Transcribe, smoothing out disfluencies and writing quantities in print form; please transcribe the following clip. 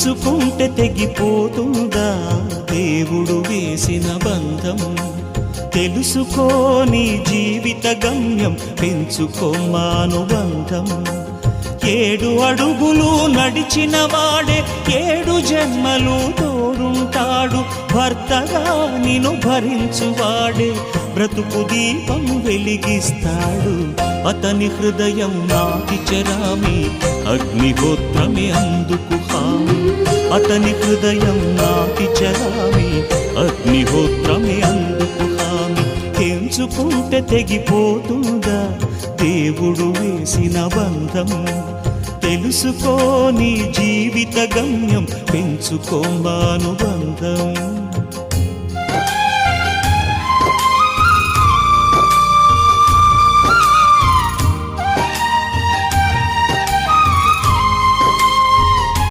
తెంచుకుంటే తెగిపోతుందా దేవుడు వేసిన బంధం? తెలుసుకో నీ జీవిత గమ్యం, పెంచుకోమానుబంధం. 7 అడుగులు నడిచిన వాడే 7 జన్మలు తోడుంటాడు. భర్తగా నిన్ను భరించువాడే బ్రతుకు దీపం వెలిగిస్తాడు. అతని హృదయం నాటి చెరామి, అగ్నిహోత్రమే అందుకు హామీ. అతని హృదయం నాటి చెరామి, అగ్నిహోత్రమే అందుకు హామీ. తెంచుకుంటే తెగిపోతుందా దేవుడు వేసిన బంధం? తెలుసుకో నీ జీవిత గమ్యం, పెంచుకోమానుబంధం.